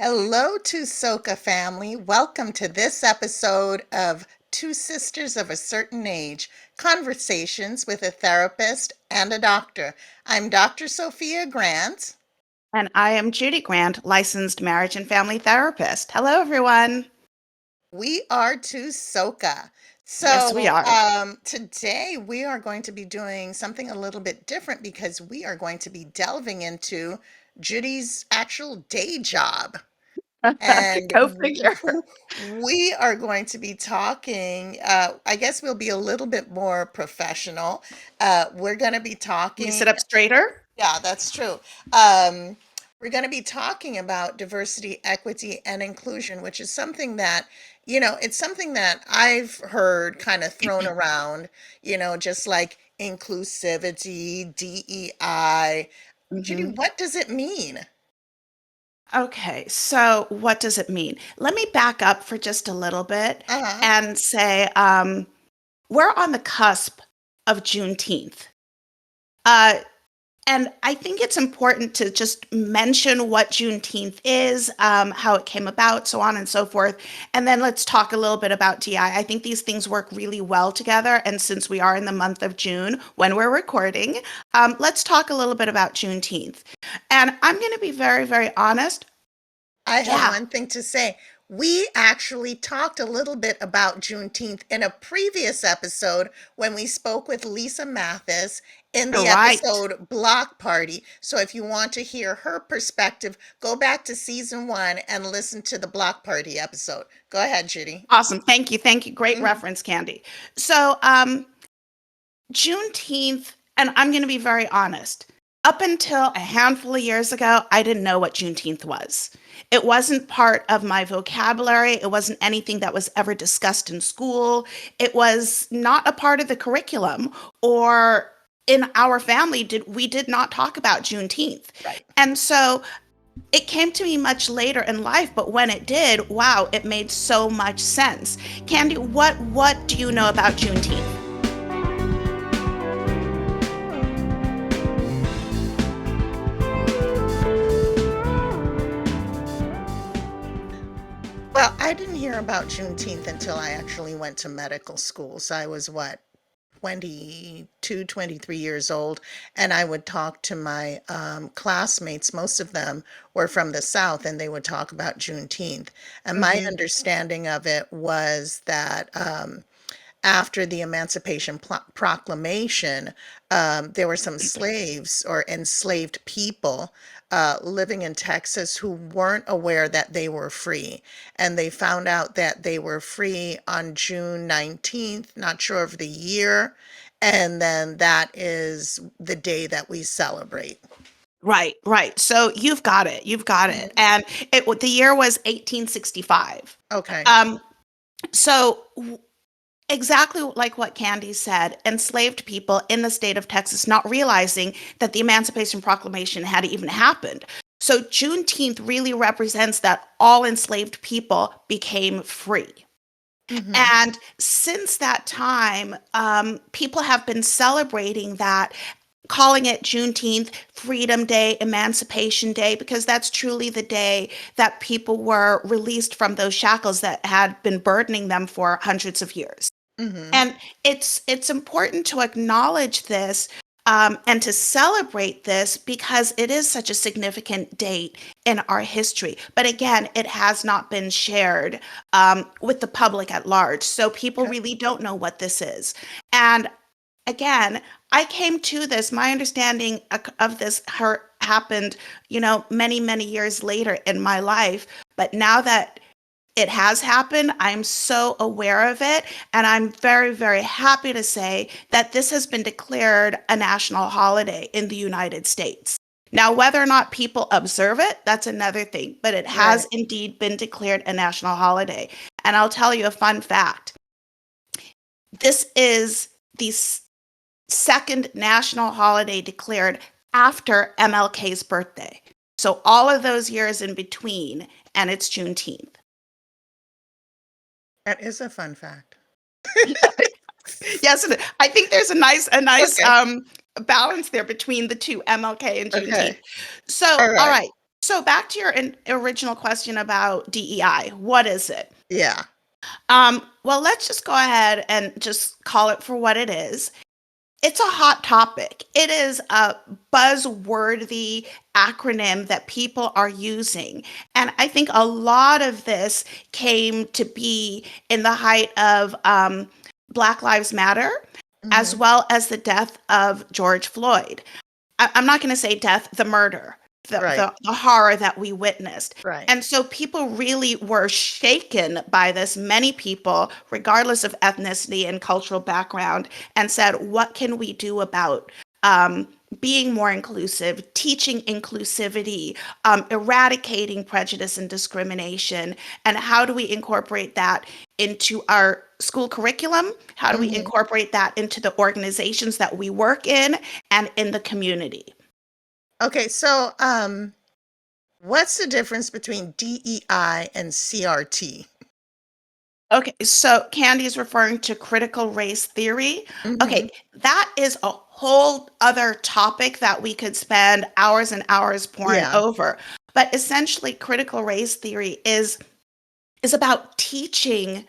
Hello to Soka family. Welcome to this episode of Two Sisters of a Certain Age Conversations with a Therapist and a Doctor. I'm Dr. Sophia Grant. And I am Judy Grant, licensed marriage and family therapist. Hello, everyone. We are to Soka. Yes, we are. Today we are going to be doing something a little bit different because we are going to be delving into Judy's actual day job. And Go figure. we are going to be talking, I guess we'll be a little bit more professional. We're going to be Let me talking, sit up straighter. yeah, that's true. Um, we're going to be talking about diversity, equity, and inclusion, which is something that, it's something that I've heard kind of thrown around, just like inclusivity, DEI. Judy, hmm what does it mean? Okay, so what does it mean? Let me back up for just a little bit Uh-huh. and say we're on the cusp of Juneteenth. Uh, And I think it's important to just mention what Juneteenth is, how it came about, so on and so forth. And then let's talk a little bit about DI. I think these things work really well together. And since we are in the month of June when we're recording, let's talk a little bit about Juneteenth. And I'm going to be very, very honest. I have Yeah, one thing to say. We actually talked a little bit about Juneteenth in a previous episode when we spoke with Lisa Mathis in you're the right. episode Block Party. So if you want to hear her perspective, go back to season 1 and listen to the Block Party episode. Go ahead, Judy. Awesome. Thank you. Thank you. Great Mhm. reference, Candy. So, Juneteenth, and I'm going to be very honest, up until a handful of years ago, I didn't know what Juneteenth was. It wasn't part of my vocabulary. It wasn't anything that was ever discussed in school. It was not a part of the curriculum or in our family did not talk about Juneteenth. Right. And so it came to me much later in life, but when it did, wow, it made so much sense. Candy, what do you know about Juneteenth? Well, I didn't hear about Juneteenth until I actually went to medical school. So I was what, 22, 23 years old, and I would talk to my classmates. Most of them were from the South, and they would talk about Juneteenth. And my hmm understanding of it was that after the Proclamation, there were some slaves or enslaved people living in Texas who weren't aware that they were free. And they found out that they were free on June 19th, not sure of the year. And then that is the day that we celebrate. Right, right. So you've got it. You've got it. Mhm. And the year was 1865. Okay. Um, so exactly like what Candy said, enslaved people in the state of Texas not realizing that the Emancipation Proclamation had even happened. So Juneteenth really represents that all enslaved people became free. Hmm. And since that time, people have been celebrating that, calling it Juneteenth, Freedom Day, Emancipation Day, because that's truly the day that people were released from those shackles that had been burdening them for hundreds of years. Hmm. And it's important to acknowledge this and to celebrate this because it is such a significant date in our history. But again, it has not been shared with the public at large, so people Okay. really don't know what this is. And again, I came to this. My understanding of this happened, many many years later in my life. But now that it has happened. I'm so aware of it. And I'm very, very happy to say that this has been declared a national holiday in the United States. Now, whether or not people observe it, that's another thing, but it Right. has indeed been declared a national holiday. And I'll tell you a fun fact. This is the second national holiday declared after MLK's birthday. So all of those years in between, and it's Juneteenth. That is a fun fact. Yes, I think there's a nice Okay. balance there between the two, MLK and Juneteenth. Okay. So, All all right. right. So back to your original question about DEI. What is it? Yeah. Well, let's just go ahead and just call it for what it is. It's a hot topic. It is a buzzworthy acronym that people are using. And I think a lot of this came to be in the height of Black Lives Matter, as Hmm. well as the death of George Floyd. I'm not going to say death, the murder, Right. the horror that we witnessed. Right. And so people really were shaken by this, many people, regardless of ethnicity and cultural background, and said, what can we do about um, being more inclusive, teaching inclusivity, eradicating prejudice and discrimination, and how do we incorporate that into our school curriculum? How do we Hmm. incorporate that into the organizations that we work in and in the community? Okay, so what's the difference between DEI and CRT? Okay, so Candy is referring to critical race theory. Okay, Hmm. that is a whole other topic that we could spend hours and hours pouring Yeah. over. But essentially, critical race theory is about teaching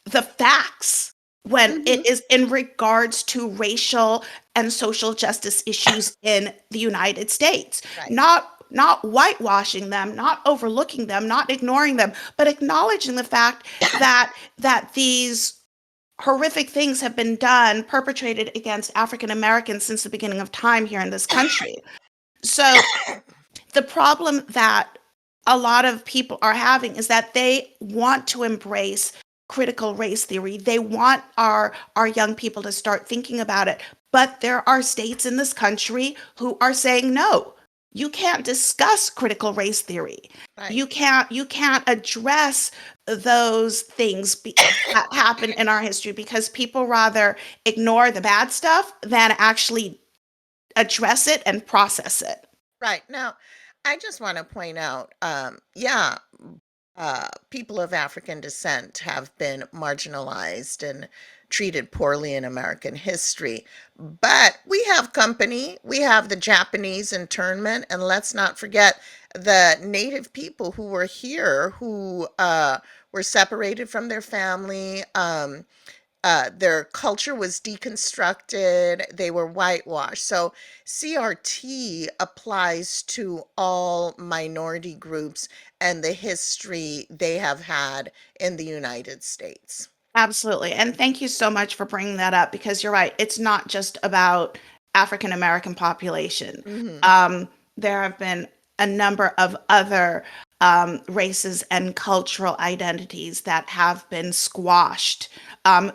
the facts when it Hmm. is in regards to racial and social justice issues in the United States. Right. Not whitewashing them, not overlooking them, not ignoring them, but acknowledging the fact that these horrific things have been done, perpetrated against African Americans since the beginning of time here in this country. So the problem that a lot of people are having is that they want to embrace critical race theory. They want our young people to start thinking about it. But there are states in this country who are saying no. You can't discuss critical race theory. Right. You can't address those things that happen in our history because people rather ignore the bad stuff than actually address it and process it. Right. Now, I just want to point out, yeah, people of African descent have been marginalized and treated poorly in American history. But we have company. We have the Japanese internment, and let's not forget the native people who were here who were separated from their family. Their culture was deconstructed, they were whitewashed. So CRT applies to all minority groups and the history they have had in the United States. Absolutely. And thank you so much for bringing that up because you're right. It's not just about African American population. Hmm. Um, there have been a number of other races and cultural identities that have been squashed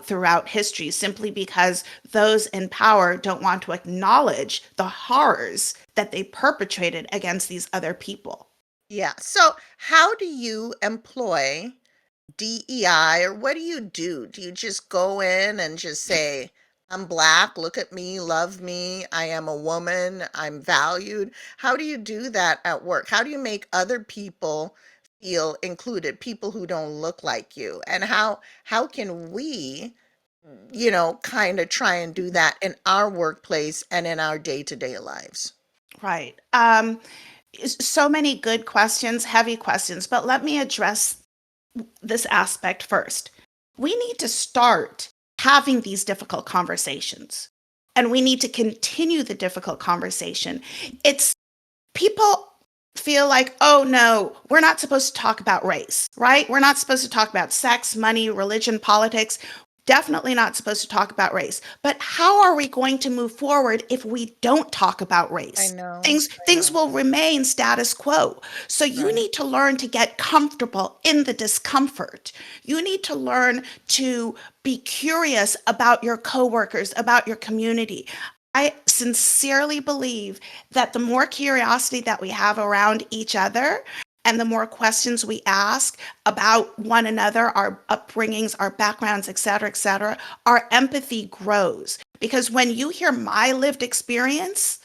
throughout history simply because those in power don't want to acknowledge the horrors that they perpetrated against these other people. Yeah. So, how do you employ DEI, or what do you do? Do you just go in and just say, I'm black, look at me, love me, I am a woman, I'm valued? How do you do that at work? How do you make other people feel included, people who don't look like you? And how can we, kind of try and do that in our workplace and in our day-to-day lives? Right. So many good questions, heavy questions, but let me address this aspect first. We need to start having these difficult conversations and we need to continue the difficult conversation. It's people feel like, oh no, we're not supposed to talk about race, right? We're not supposed to talk about sex, money, religion, politics. Definitely not supposed to talk about race. But how are we going to move forward if we don't talk about I race? know, I Things know. will remain status quo. So you Right. need to learn to get comfortable in the discomfort. You need to learn to be curious about your coworkers, about your community. I sincerely believe that the more curiosity that we have around each other and the more questions we ask about one another, our upbringings, our backgrounds, et cetera, our empathy grows. Because when you hear my lived experience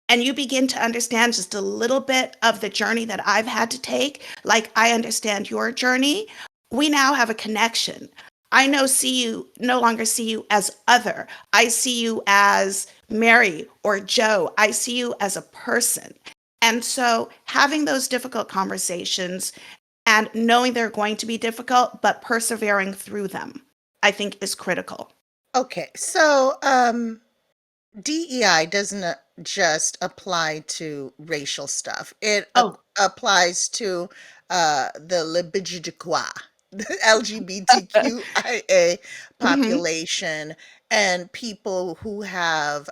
and you begin to understand just a little bit of the journey that I've had to take, like I understand your journey, we now have a connection. I know see you no longer see you as other. I see you as Mary or Joe. I see you as a person. And so having those difficult conversations and knowing they're going to be difficult, but persevering through them, I think is critical. Okay, so DEI doesn't just apply to racial stuff. It Oh, applies to the LGBTQI, the LGBTQIA hmm, population, and people who have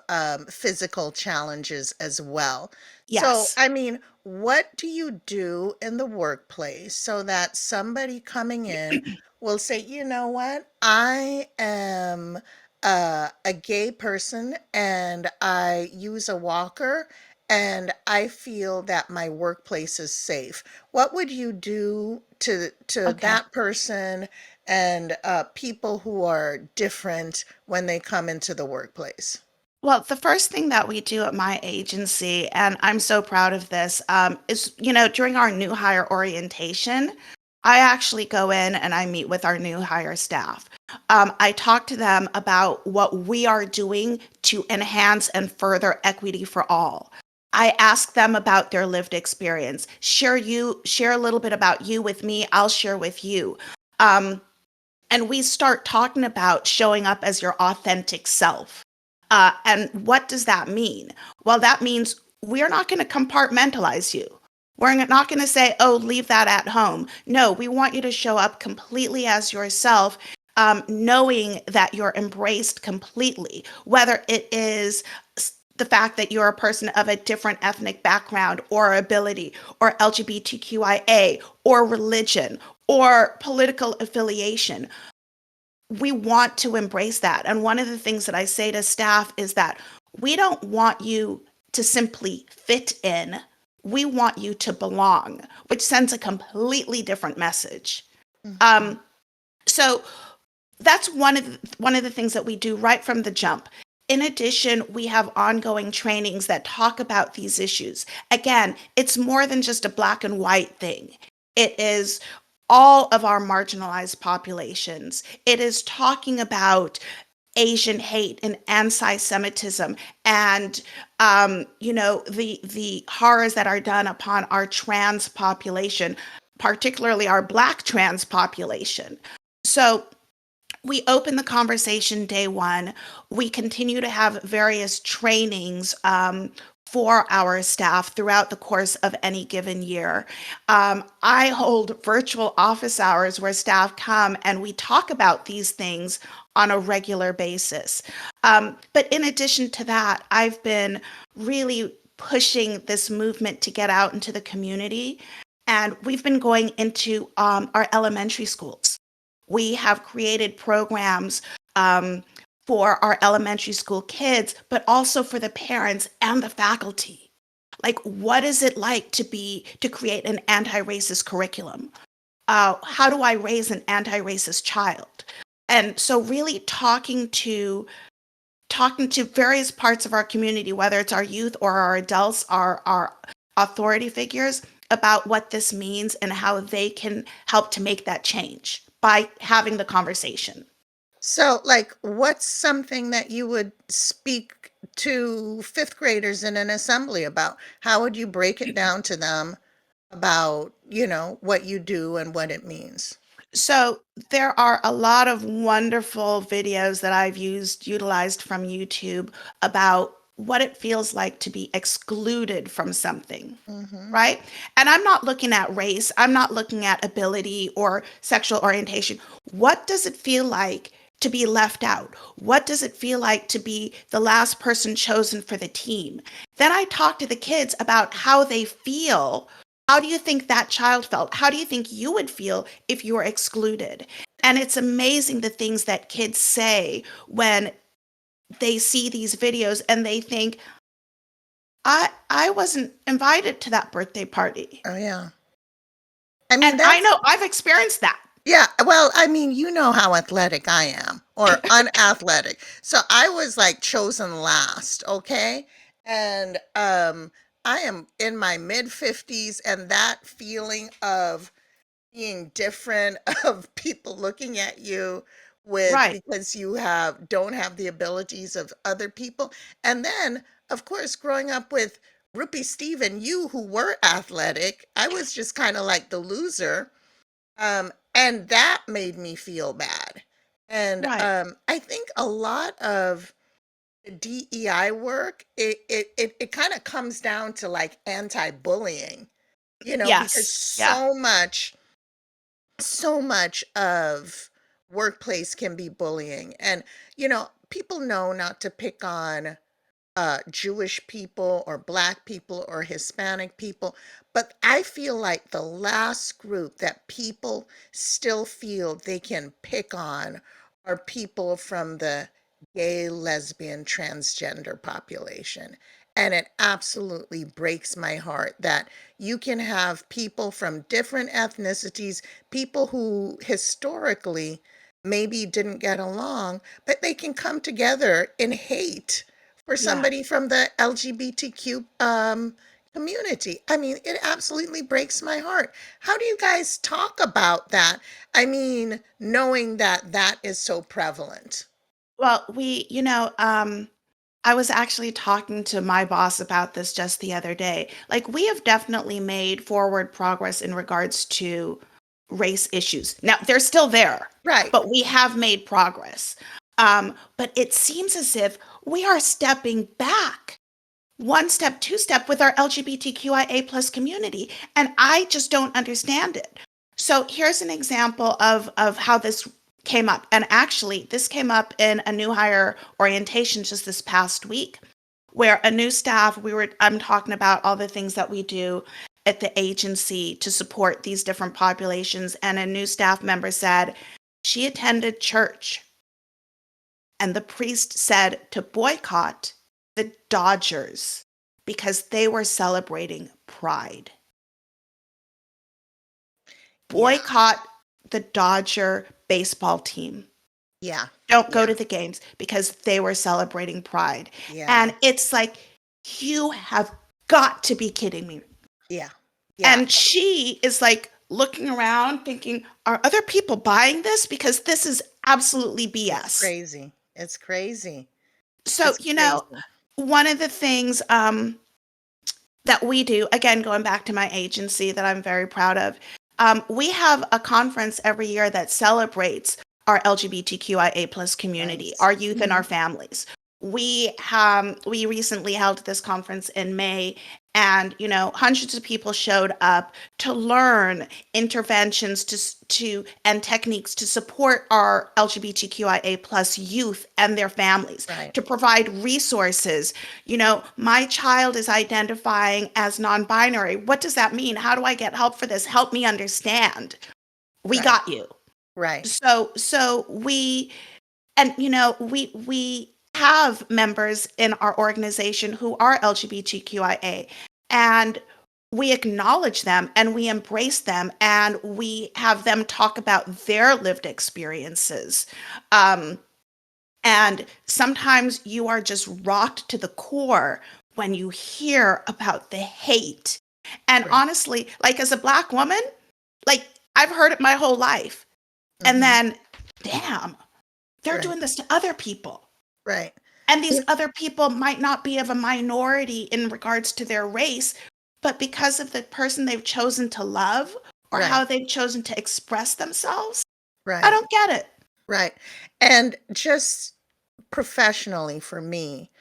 physical challenges as well. So, yes. I mean, what do you do in the workplace so that somebody coming in will say, you know what, I am a gay person and I use a walker and I feel that my workplace is safe. What would you do to Okay. that person and people who are different when they come into the workplace? Well, the first thing that we do at my agency, and I'm so proud of this, is, during our new hire orientation, I actually go in and I meet with our new hire staff. I talk to them about what we are doing to enhance and further equity for all. I ask them about their lived experience. Share a little bit about you with me. I'll share with you. Um, and we start talking about showing up as your authentic self. And what does that mean? Well, that means we're not going to compartmentalize you. We're not going to say, oh, leave that at home. No, we want you to show up completely as yourself, knowing that you're embraced completely, whether it is the fact that you're a person of a different ethnic background or ability or LGBTQIA or religion or political affiliation. We want to embrace that. And one of the things that I say to staff is that we don't want you to simply fit in. We want you to belong, which sends a completely different message. Mhm. Um, so that's one of the things that we do right from the jump. In addition, we have ongoing trainings that talk about these issues. Again, it's more than just a black and white thing. It is all of our marginalized populations. It is talking about Asian hate and anti-Semitism, and the horrors that are done upon our trans population, particularly our Black trans population. So we open the conversation day one. We continue to have various trainings for our staff throughout the course of any given year. I hold virtual office hours where staff come and we talk about these things on a regular basis. But in addition to that, I've been really pushing this movement to get out into the community. And we've been going into our elementary schools. We have created programs for our elementary school kids, but also for the parents and the faculty. Like, what is it like to create an anti-racist curriculum? How do I raise an anti-racist child? And so, really talking to various parts of our community, whether it's our youth or our adults, our authority figures, about what this means and how they can help to make that change by having the conversation. So, like, what's something that you would speak to fifth graders in an assembly about? How would you break it down to them about, what you do and what it means? So there are a lot of wonderful videos that I've utilized from YouTube about what it feels like to be excluded from something, Hmm. right? And I'm not looking at race, I'm not looking at ability or sexual orientation. What does it feel like to be left out? What does it feel like to be the last person chosen for the team? Then I talk to the kids about how they feel. How do you think that child felt? How do you think you would feel if you were excluded? And it's amazing the things that kids say when they see these videos and they think, I wasn't invited to that birthday party. Oh, yeah. I mean, And I that's, know I've experienced that. yeah. Well, I mean, you know how athletic I am or unathletic. So I was like chosen last, okay? And I am in my mid 50s, and that feeling of being different, of people looking at you with Right. because you don't have the abilities of other people. And then, of course, growing up with Rupee Steven, you who were athletic, I was just kind of like the loser. And that made me feel bad. And Right. I think a lot of the DEI work, it kind of comes down to like anti-bullying, because Yes. Yeah. so much of workplace can be bullying. And, people know not to pick on Jewish people or Black people or Hispanic people. But I feel like the last group that people still feel they can pick on are people from the gay, lesbian, transgender population. And it absolutely breaks my heart that you can have people from different ethnicities, people who historically maybe didn't get along, but they can come together in hate for Yeah. somebody from the LGBTQ community. I mean, it absolutely breaks my heart. How do you guys talk about that? I mean, knowing that that is so prevalent. Well, I was actually talking to my boss about this just the other day. Like, we have definitely made forward progress in regards to race issues. Now, they're still there, Right. but we have made progress. But it seems as if we are stepping back one step, two step with our LGBTQIA plus community. And I just don't understand it. So here's an example of how this came up. And actually, this came up in a new hire orientation just this past week, where a new staff, I'm talking about all the things that we do at the agency to support these different populations. And a new staff member said she attended church and the priest said to boycott the Dodgers because they were celebrating pride. Yeah. Boycott the Dodger baseball team. Yeah. Don't go Yeah. to the games because they were celebrating pride. Yeah. And it's like, you have got to be kidding me. Yeah. Yeah. And she is like looking around thinking, are other people buying this? Because this is absolutely It's BS. crazy. It's crazy. So, It's crazy. one of the things that we do, again, going back to my agency that I'm very proud of, we have a conference every year that celebrates our LGBTQIA plus community, Nice. our youth and our Mhm. families. We recently held this conference in May, and hundreds of people showed up to learn interventions to and techniques to support our LGBTQIA plus youth and their families, Right. to provide resources. My child is identifying as non-binary. What does that mean? How do I get help for this? Help me understand. We Right. got you. Right. So we have members in our organization who are LGBTQIA, and we acknowledge them and we embrace them and we have them talk about their lived experiences. Um, and sometimes you are just rocked to the core when you hear about the hate. And Right. honestly, like, as a Black woman, like, I've heard it my whole life. And Mhm. then, damn, they're Right. doing this to other people. Right. And these Yeah. other people might not be of a minority in regards to their race, but because of the person they've chosen to love or Right. how they've chosen to express themselves, I Right. don't get it. Right. And just professionally for me,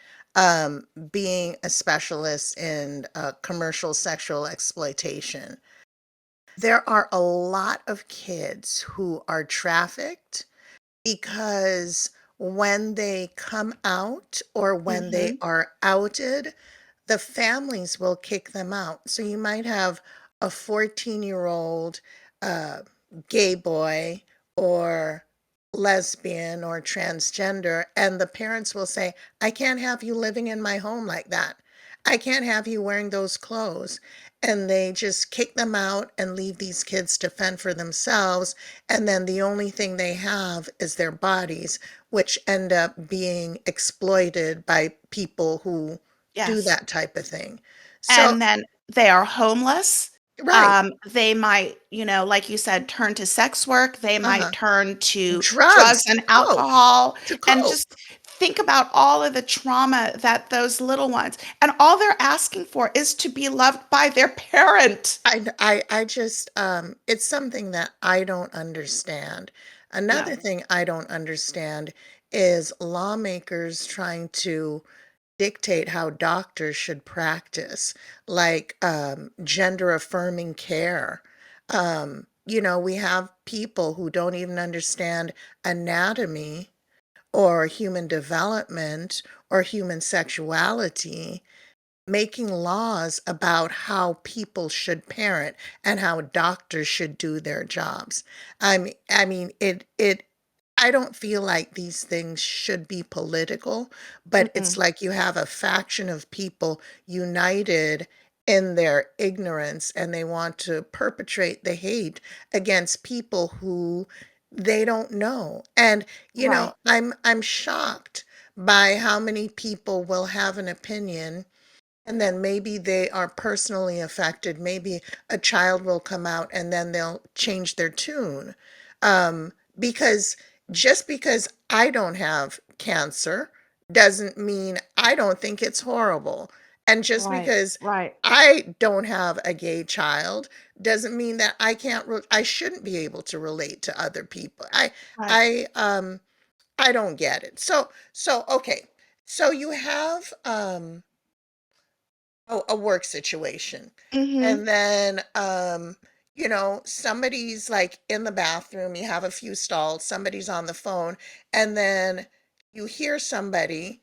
being a specialist in commercial sexual exploitation, there are a lot of kids who are trafficked because when they come out or when they Hmm. are outed, the families will kick them out. So you might have a 14-year-old uh, gay boy or lesbian or transgender, and the parents will say, I can't have you living in my home like that. I can't have you wearing those clothes. And they just kick them out and leave these kids to fend for themselves. And then the only thing they have is their bodies, which end up being exploited by people who do Yes. that type of thing. So, And then they are homeless. right. They might, like you said, turn to sex work. They might Uh-huh. turn to drugs Drugs to and cope, alcohol to and just cope. think about all of the trauma that those little ones, and all they're asking for is to be loved by their parent. I just, it's something that I don't understand. Yeah. Another thing I don't understand is lawmakers trying to dictate how doctors should practice, like gender affirming care. We have people who don't even understand anatomy or human development or human sexuality, making laws about how people should parent and how doctors should do their jobs. I don't feel like these things should be political, but it's Mm-mm. like you have a faction of people united in their ignorance and they want to perpetrate the hate against people who they don't know. And Right. I'm shocked by how many people will have an opinion and then maybe they are personally affected. Maybe a child will come out and then they'll change their tune. Because just because I don't have cancer doesn't mean I don't think it's horrible. And just Right. because Right. I don't have a gay child doesn't mean that I shouldn't be able to relate to other people. Right. I I don't get it. So okay. So you have a work situation. Mm-hmm. And then somebody's like in the bathroom, you have a few stalls, somebody's on the phone, and then you hear somebody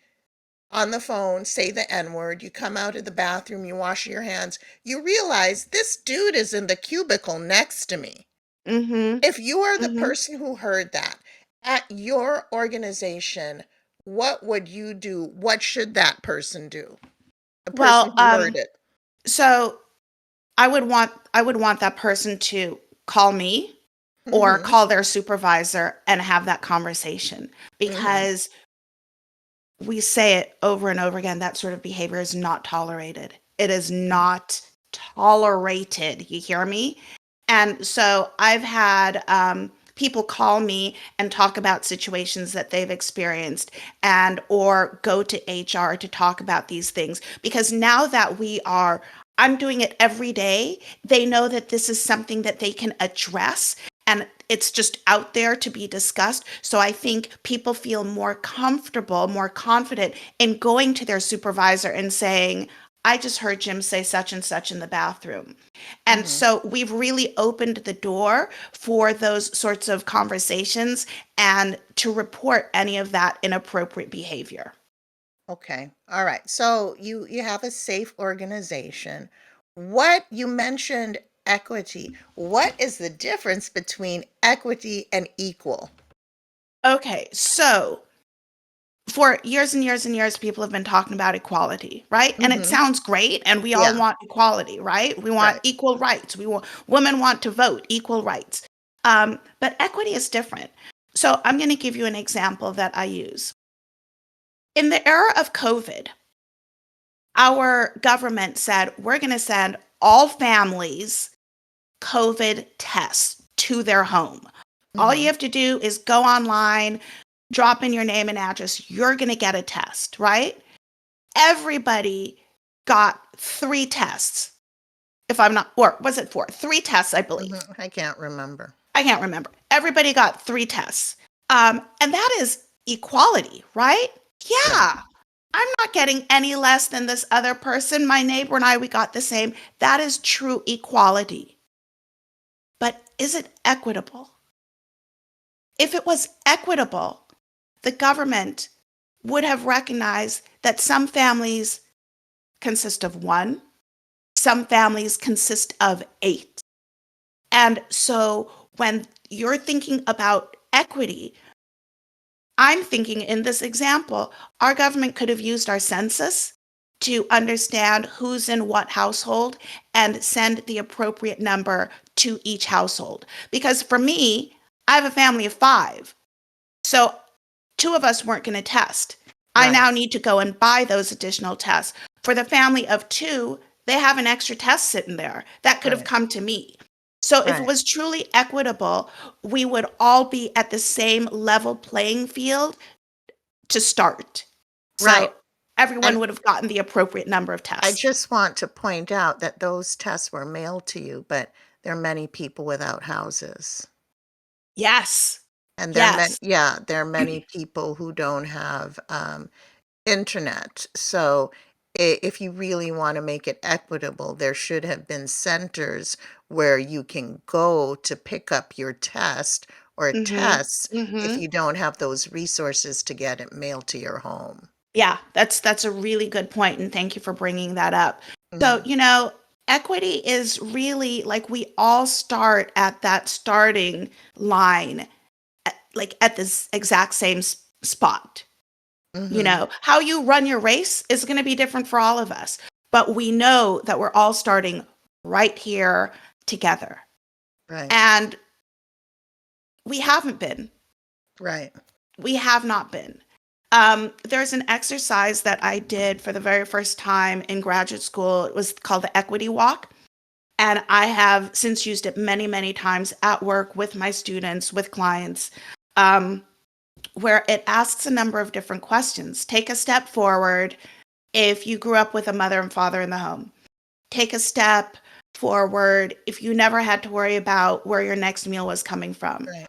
on the phone say the N-word, you come out of the bathroom, you wash your hands, you realize this dude is in the cubicle next to me. Mm-hmm. If you are the Mm-hmm. person who heard that at your organization, what would you do? What should that person do? The person Well, who heard it. so I would want that person to call me or Mhm. call their supervisor and have that conversation, Mhm. because we say it over and over again, that sort of behavior is not tolerated. It is not tolerated. You hear me? And so I've had people call me and talk about situations that they've experienced, and or go to HR to talk about these things, because now that I'm doing it every day, they know that this is something that they can address, and it's just out there to be discussed. So I think people feel more comfortable, more confident in going to their supervisor and saying, I just heard Jim say such and such in the bathroom. And Mhm. so we've really opened the door for those sorts of conversations and to report any of that inappropriate behavior. Okay. All right. So you have a safe organization. What you mentioned equity. What is the difference between equity and equal? Okay, so for years and years and years, people have been talking about equality, right? And it Mhm. sounds great, and we all Yeah, want equality, right? We want right. equal rights. We want women want to vote, equal rights. But equity is different. So I'm going to give you an example that I use. In the era of COVID, our government said we're going to send all families COVID tests to their home. All you Mhm. have to do is go online, drop in your name and address. You're going to get a test, right? Everybody got three tests. If I'm not, or was it four? Three tests, I believe. Mhm. I can't remember. I can't remember. Everybody got three tests. And that is equality, right? Right. Yeah. I'm not getting any less than this other person. My neighbor and I, we got the same. That is true equality. But is it equitable? If it was equitable, the government would have recognized that some families consist of one, some families consist of eight. And so when you're thinking about equity, I'm thinking in this example, our government could have used our census to understand who's in what household and send the appropriate number to each household. Because for me, I have a family of five. So two of us weren't going to test. I Right. now need to go and buy those additional tests. For the family of two, they have an extra test sitting there that could have Right. come to me. So if it Right. was truly equitable, we would all be at the same level playing field to start. Right. So everyone And would have gotten the appropriate number of I tests. just want to point out that those tests were mailed to you, but there are many people without houses. Yes. And Yes. there are many people who don't have internet. So if you really want to make it equitable, there should have been centers where you can go to pick up your test or Mhm. tests if Mhm. you don't have those resources to get it mailed to your home. Yeah, that's a really good point, and thank you for bringing that up. So, Mhm. equity is really like we all start at that starting line, like at this exact same spot. Mhm. How you run your race is going to be different for all of us, but we know that we're all starting right here together. Right. And we haven't been. Right. We have not been. There's an exercise that I did for the very first time in graduate school. It was called the Equity Walk. And I have since used it many, many times at work with my students, with clients, um, where it asks a number of different questions. Take a step forward if you grew up with a mother and father in the home. Take a step forward if you never had to worry about where your next meal was coming from. Right.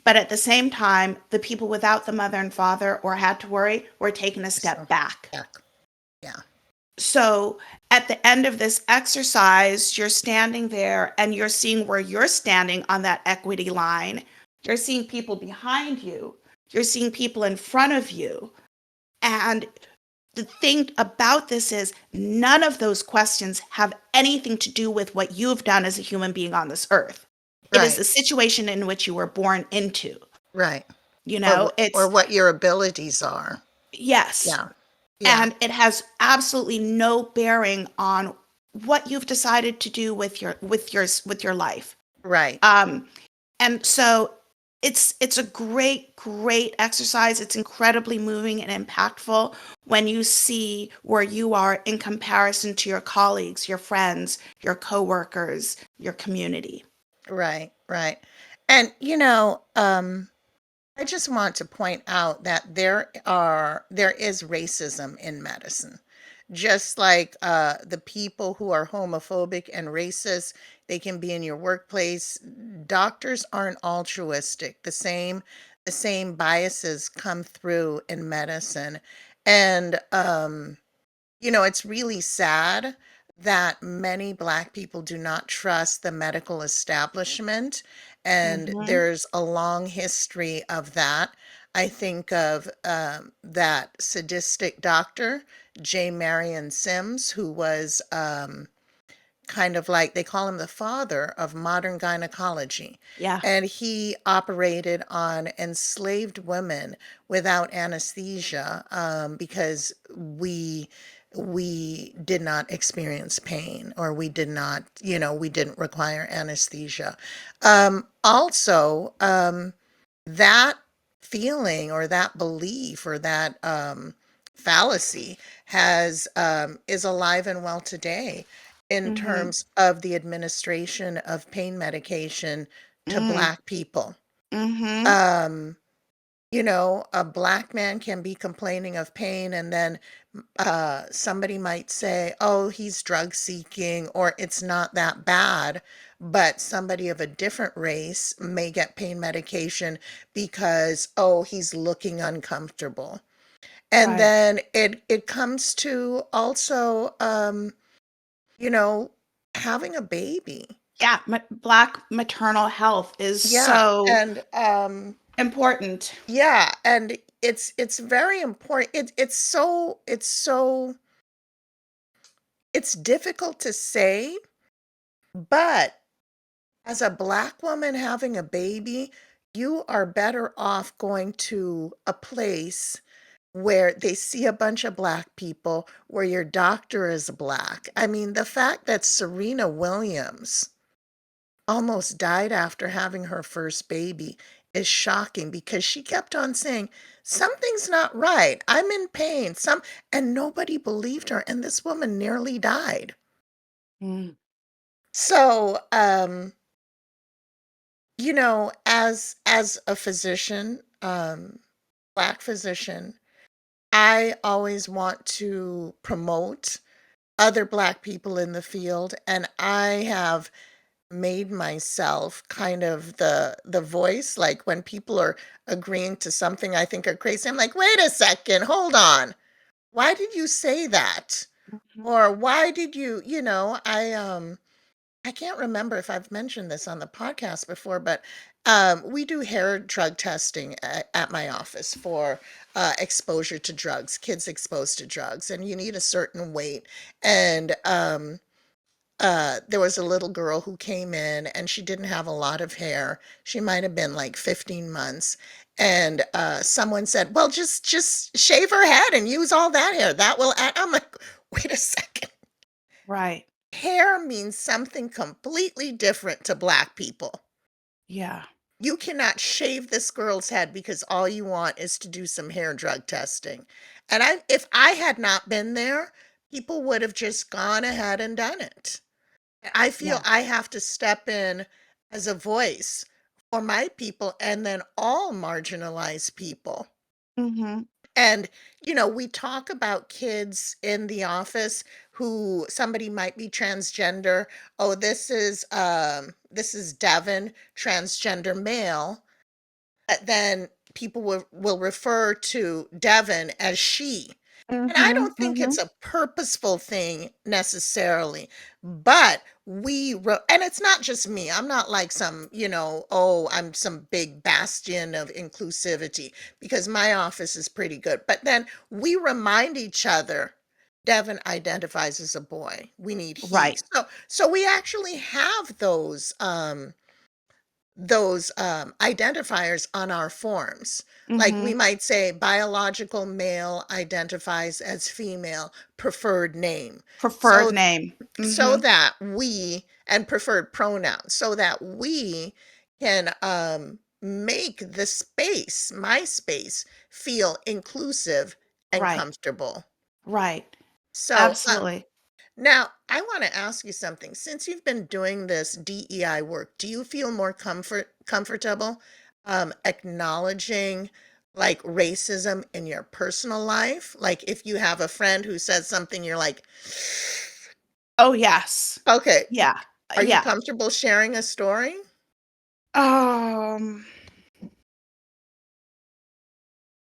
But at the same time, the people without the mother and father or had to worry were taking a step So, back. yeah. Yeah. So at the end of this exercise, you're standing there and you're seeing where you're standing on that equity line. You're seeing people behind you, you're seeing people in front of you. And the thing about this is, none of those questions have anything to do with what you've done as a human being on this earth. It is Right. the situation in which you were born into. Right. Or It's what your abilities are. yes. Yeah. Yeah. And it has absolutely no bearing on what you've decided to do with your life. Right. Um, and so it's a great exercise. It's incredibly moving and impactful when you see where you are in comparison to your colleagues, your friends, your coworkers, your community. Right. Right. And I just want to point out that there is racism in medicine. Just like the people who are homophobic and racist, they can be in your workplace. Doctors aren't altruistic. The same biases come through in medicine. And it's really sad that many Black people do not trust the medical establishment, and Hmm. there's a long history of that. I think of that sadistic doctor, J. Marion Sims, who was kind of like they call him the father of modern gynecology. Yeah, And he operated on enslaved women without anesthesia because we did not experience pain, or we didn't require anesthesia. Also, that feeling or that belief or that fallacy has is alive and well today in hmm, terms of the administration of pain medication to mm, Black people. hmm, Um, a Black man can be complaining of pain, and then somebody might say, oh, he's drug seeking, or it's not that bad. But somebody of a different race may get pain medication because, oh, he's looking uncomfortable. And right. then it comes to also, you know, having a baby. Yeah, Black maternal health is Yeah, so and important. yeah, and it's very important. It's difficult to say, but as a Black woman having a baby, you are better off going to a place where they see a bunch of Black people, where your doctor is Black. I mean, the fact that Serena Williams almost died after having her first baby is shocking, because she kept on saying, something's not right. I'm in pain. And nobody believed her. And this woman nearly died. Mm, So, as a physician, Black physician, I always want to promote other Black people in the field, and I have made myself kind of the voice, like, when people are agreeing to something I think are crazy, I'm like, "Wait a second, hold on. Why did you say that?" Mhm. Or, "Why did you" I can't remember if I've mentioned this on the podcast before, but, we do hair drug testing at my office for, exposure to drugs, kids exposed to drugs, and you need a certain weight, and, there was a little girl who came in, and she didn't have a lot of hair. She might have been, like, 15 months, and, someone said, "Well, just shave her head and use all that hair. That will add" I'm like, "Wait a second. Right. Hair means something completely different to Black people. Yeah. You cannot shave this girl's head because all you want is to do some hair drug testing." And if I had not been there, people would have just gone ahead and done it. I feel Yeah. I have to step in as a voice for my people and then all marginalized people. Mhm. And, we talk about kids in the office who somebody might be transgender. Oh, this is Devin, transgender male. But then people will refer to Devin as she. And I Mhm. don't think it's Mhm. a purposeful thing necessarily, but and it's not just me. I'm not like some, oh, I'm some big bastion of inclusivity because my office is pretty good. But then we remind each other Devin identifies as a boy. We need he. Right. So we actually have those identifiers on our forms. Like we Mhm. might say biological male identifies as female, preferred name. Preferred So name. so Mhm. that we and preferred pronouns so that we can make the space, my space, feel inclusive and Right. comfortable. Right. So Absolutely. now, I want to ask you something. Since you've been doing this DEI work, do you feel more comfortable acknowledging like racism in your personal life? Like if you have a friend who says something, you're like, Oh, yes. okay, Yeah. are you Yeah. comfortable sharing a story? Um,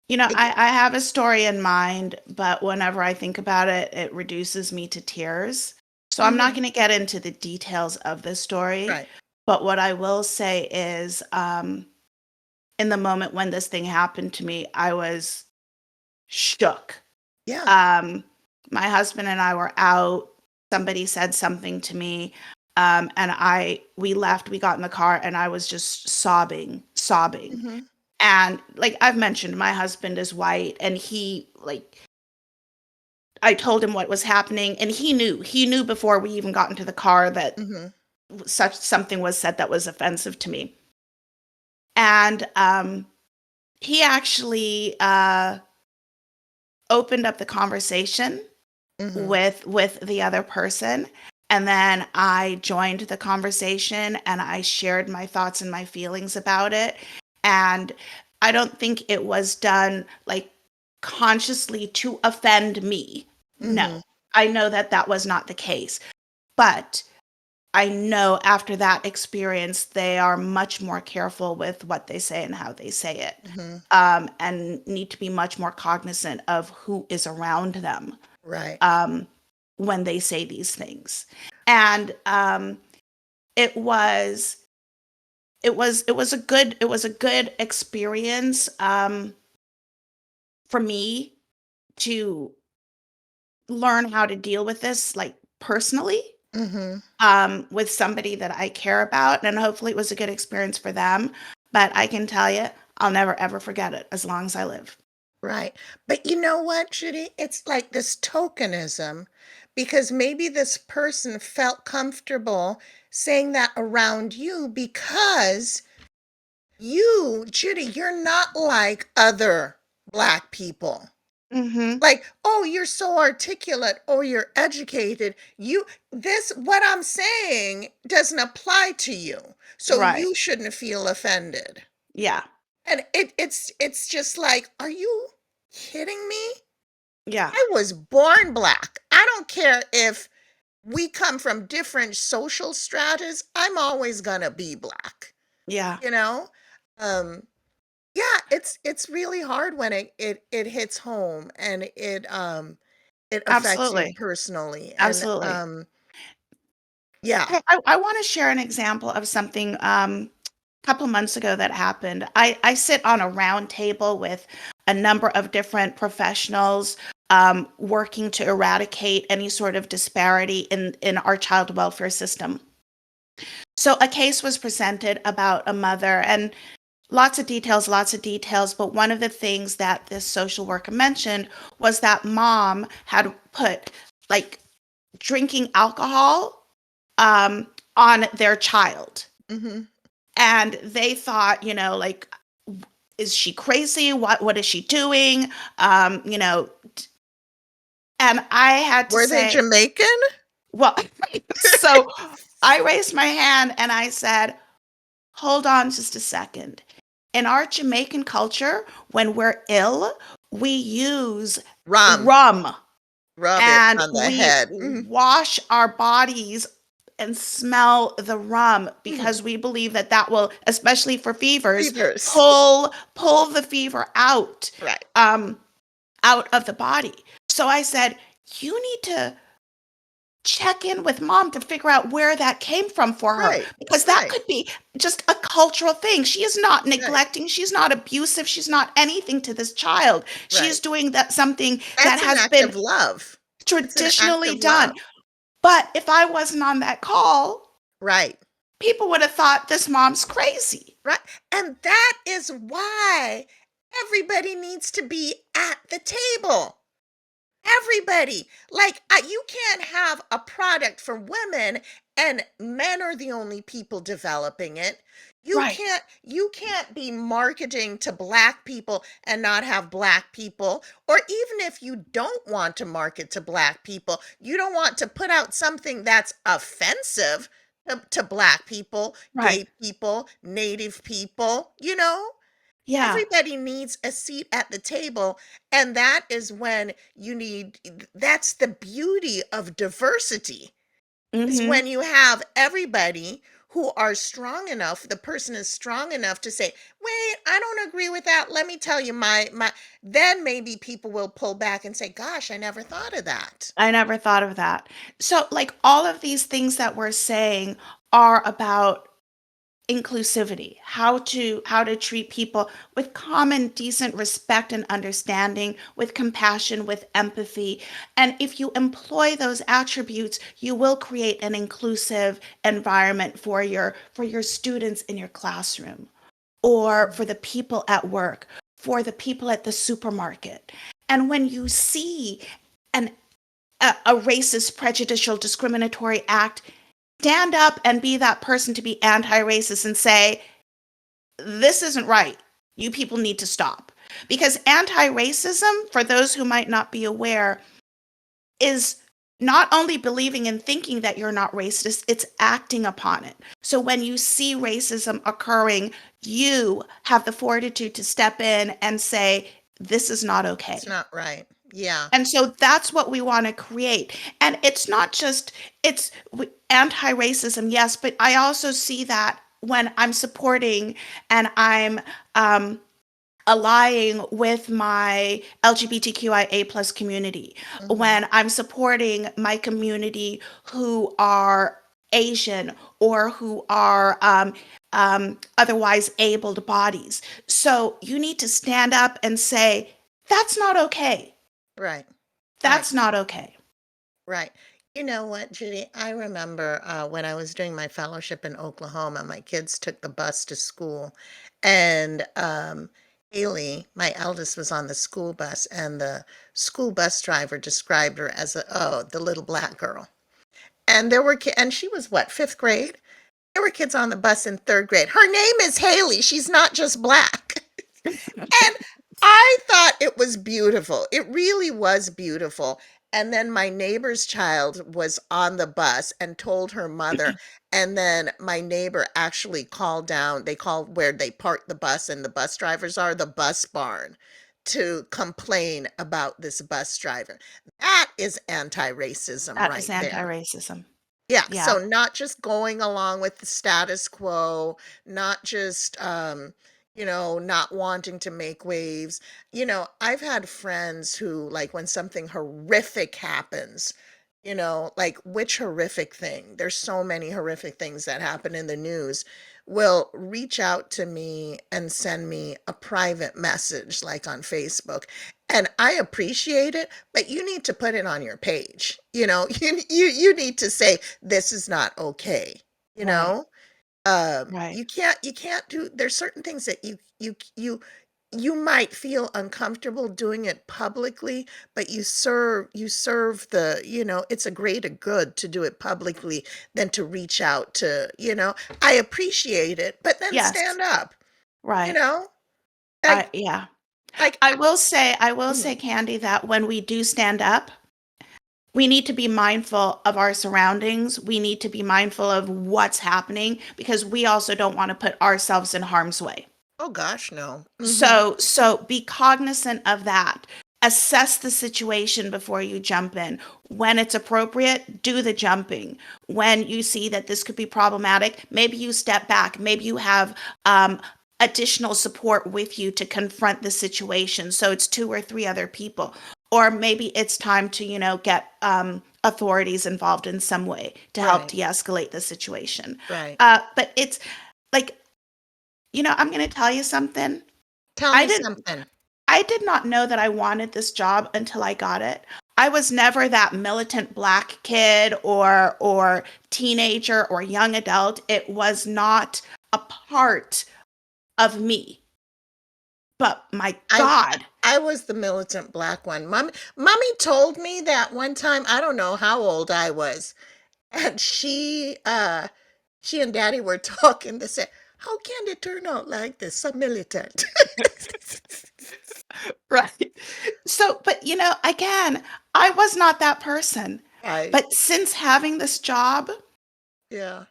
Like, I have a story in mind, but whenever I think about it, it reduces me to tears. So I'm not mhm, going to get into the details of the story, right. but what I will say is, in the moment when this thing happened to me, I was shook. Yeah. Um, my husband and I were out. Somebody said something to me, and we left. We got in the car, and I was just sobbing, sobbing. Hmm. And like I've mentioned, my husband is white, and I told him what was happening, and he knew. He knew before we even got into the car that Hmm. such something was said that was offensive to me. And he actually opened up the conversation Hmm. with the other person, and then I joined the conversation and I shared my thoughts and my feelings about it. And I don't think it was done like consciously to offend me. No. Hmm. I know that that was not the case. But I know after that experience, they are much more careful with what they say and how they say it, Hmm. and need to be much more cognizant of who is around them, Right. um, when they say these things. And it was it was a good experience, for me to learn how to deal with this like personally, Hmm. with somebody that I care about, and hopefully it was a good experience for them. But I can tell you, I'll never ever forget it as long as I live. Right. But you know what, Judy? It's like this tokenism because maybe this person felt comfortable saying that around you because you, Judy, you're not like other Black people. Mhm. Like, oh, you're so articulate, oh, you're educated. What I'm saying doesn't apply to you. So Right. you shouldn't feel offended. Yeah. And it's just like, are you kidding me? Yeah. I was born black. I don't care if we come from different social stratas. I'm always gonna be black, Yeah. you know? Um, yeah, it's really hard when it hits home and it affects you Absolutely. personally. And Absolutely. yeah. I want to share an example of something a couple months ago that happened. I sit on a round table with a number of different professionals working to eradicate any sort of disparity in our child welfare system. So a case was presented about a mother, and lots of details. But one of the things that this social worker mentioned was that mom had put like drinking alcohol on their child. Hmm. And they thought, like, is she crazy? What is she doing? Um, you know, and I had to Were they say, Jamaican? well, so I raised my hand and I said, hold on just a second. In our Jamaican culture, when we're ill, we use Rum. rum Rub it and on the we head. Mhm, wash our bodies and smell the rum mhm. because we believe that that will, especially for fevers, Reverse. pull the fever Right, um out of the body. So I said, you need to check in with mom to figure out where that came from for her, right, because that right, could be just a cultural thing. She is not right, neglecting, she's not abusive, she's not anything to this child. She is right. doing that something that That's an has act been of love. It's an act traditionally of done. love. But if I wasn't on that call, Right, people would have thought this mom's crazy. right. And that is why everybody needs to be at the table. Everybody. Like, you can't have a product for women and men are the only people developing it. Right, You can't be marketing to black people and not have black people. Or even if you don't want to market to black people, you don't want to put out something that's offensive to black people, right. gay people, native people, you know? Yeah. Everybody needs a seat at the table, and that is when you need that's the beauty of diversity, is Mhm. when you have everybody who are strong enough, the person is strong enough to say, "Wait, I don't agree with that. Let me tell you my," then maybe people will pull back and say, "Gosh, I never thought of that." I never thought of that. So, like, all of these things that we're saying are about inclusivity, how to treat people with common decent respect and understanding, with compassion, with empathy. And if you employ those attributes, you will create an inclusive environment for your students in your classroom, or for the people at work, for the people at the supermarket. And when you see an a racist, prejudicial, discriminatory act, stand up and be that person to be anti-racist and say, this isn't right. You people need to stop. Because anti-racism, for those who might not be aware, is not only believing and thinking that you're not racist, it's acting upon it. So when you see racism occurring, you have the fortitude to step in and say, this is not It's okay. not right. Yeah. And so that's what we want to create. And it's not just it's anti-racism, yes, but I also see that when I'm supporting and I'm um, allying with my LGBTQIA plus community, Mhm. when I'm supporting my community who are Asian or who are otherwise abled bodies. So you need to stand up and say, that's not okay. Right. Right. That's not okay. Right. You know what, Judy? I remember when I was doing my fellowship in Oklahoma, my kids took the bus to school, and Haley, my eldest, was on the school bus, and the school bus driver described her as the little black girl. And and she was what, fifth grade? There were kids on the bus in third grade. Her name is Haley. She's not just black. And I thought it was beautiful. It really was beautiful. And then my neighbor's child was on the bus and told her mother. And then my neighbor actually called down. They called where they parked the bus and the bus drivers are, the bus barn. to complain about this bus driver. That is anti-racism That is right there. anti-racism. Yeah, Yeah. so not just going along with the status quo, not just not wanting to make waves. I've had friends who, like, when something horrific happens, like, which horrific thing? There's so many horrific things that happen in the news, will reach out to me and send me a private message, like on Facebook. And I appreciate it, but you need to put it on your page. You need to say this is not okay. You Right. know, Right. you can't do. There's certain things that you might feel uncomfortable doing it publicly, but you serve it's a greater good to do it publicly than to reach out to. I appreciate it, but then Yes. stand up. You Right. know, like Yeah. like I will mhm. say, Candy, that when we do stand up, we need to be mindful of our surroundings. We need to be mindful of what's happening because we also don't want to put ourselves in harm's way. Oh gosh, no. So be cognizant of that. Assess the situation before you jump in. When it's appropriate, do the jumping. When you see that this could be problematic, maybe you step back. Maybe you have additional support with you to confront the situation. So it's two or three other people. Or maybe it's time to, get authorities involved in some way to help Right, de-escalate the situation. right. But it's like, I'm going to tell you something. Tell I me didn't something. I did not know that I wanted this job until I got it. I was never that militant black kid or teenager or young adult. It was not a part of me. But my I God. I was the militant black one. Mommy told me that one time, I don't know how old I was, and she and Daddy were talking. They said, "How can it turn out like this? So militant." Right. So, but again, I was not that person. I But since having this job, Yeah.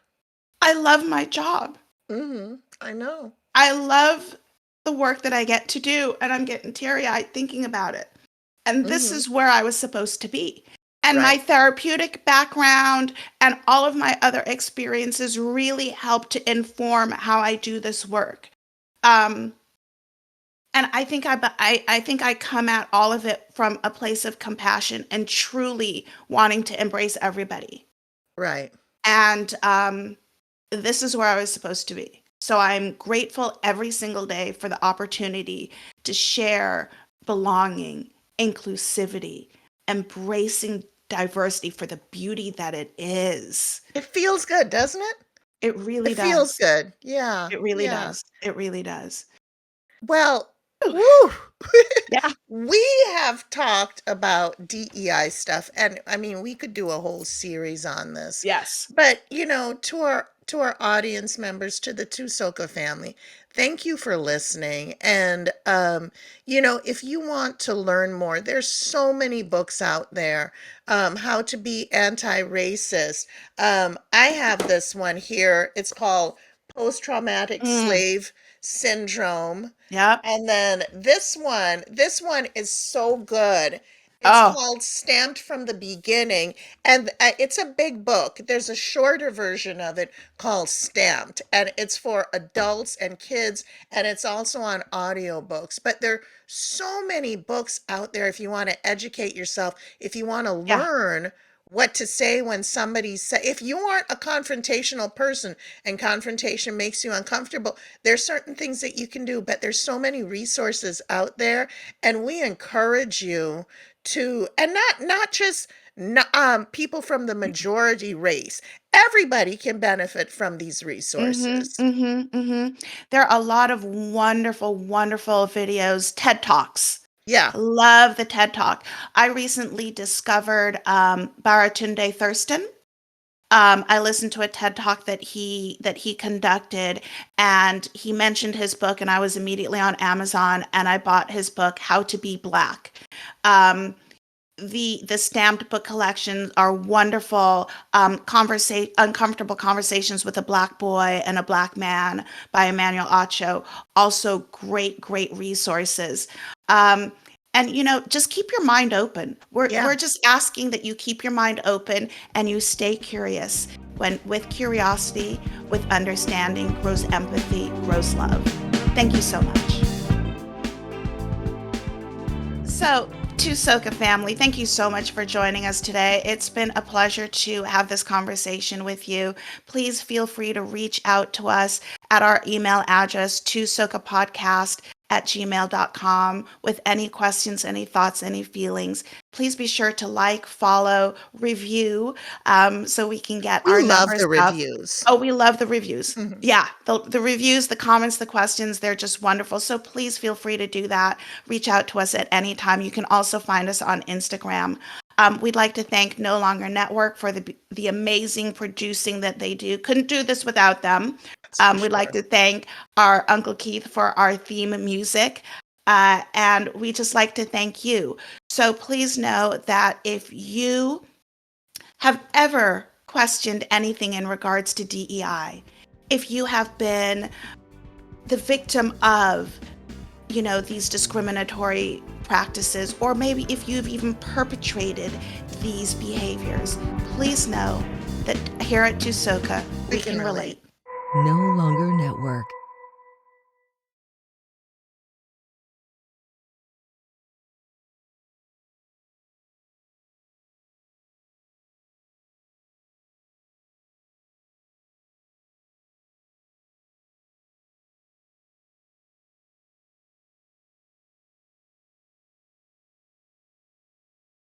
I love my job. I know. I love the work that I get to do, and I'm getting teary eyed thinking about it. And this Mhm. is where I was supposed to be. And my Right. therapeutic background and all of my other experiences really help to inform how I do this work. Um, and I think I come at all of it from a place of compassion and truly wanting to embrace everybody. Right. And this is where I was supposed to be. So I'm grateful every single day for the opportunity to share belonging, inclusivity, embracing diversity for the beauty that it is. It feels good, doesn't it? It It really feels does. good. Yeah. It really Yeah. does. It really does. Well, Whew. woo. Yeah. We have talked about DEI stuff, and I mean, we could do a whole series on this. Yes. But, to our audience members, to the Tusoka family, thank you for listening. And if you want to learn more, there's so many books out there. How to be anti-racist. I have this one here. It's called Post-Traumatic Mm. Slave Syndrome. Yep. And then this one is so good. It's Oh, called Stamped from the Beginning, and it's a big book. There's a shorter version of it called Stamped, and it's for adults and kids, and it's also on audiobooks. But there are so many books out there if you want to educate yourself, if you want to yeah. learn what to say when somebody say if you aren't a confrontational person and confrontation makes you uncomfortable, there's certain things that you can do, but there's so many resources out there, and we encourage you to, and not just people from the majority race. Everybody can benefit from these Mhm, resources. mhm, mhm. There are a lot of wonderful, wonderful videos, TED Talks. Yeah. Love the TED Talk. I recently discovered Baratunde Thurston. I listened to a TED Talk that he conducted, and he mentioned his book, and I was immediately on Amazon, and I bought his book, How to Be Black. Um, the stamped book collections are wonderful uncomfortable conversations with a black boy and a black man by Emmanuel Acho, also great resources. And just keep your mind open. Yeah. We're just asking that you keep your mind open and you stay curious. When with curiosity, with understanding, grows empathy, grows love. Thank you so much. So, to Soka family, thank you so much for joining us today. It's been a pleasure to have this conversation with you. Please feel free to reach out to us at our email address, twosokapodcast@gmail.com, with any questions, any thoughts, any feelings. Please be sure to like, follow, review, so we can get We our love numbers the up. reviews. Oh, we love the reviews. Mhm. Yeah, the reviews, the comments, the questions, they're just wonderful. So please feel free to do that. Reach out to us at any time. You can also find us on Instagram. We'd like to thank No Longer Network for the amazing producing that they do. Couldn't do this without them. That's for We'd like sure. to thank our Uncle Keith for our theme music. And we just like to thank you. So please know that if you have ever questioned anything in regards to DEI, if you have been the victim of, these discriminatory practices, or maybe if you've even perpetrated these behaviors, please know that here at Tusoka, We we can can relate. relate. No Longer Network.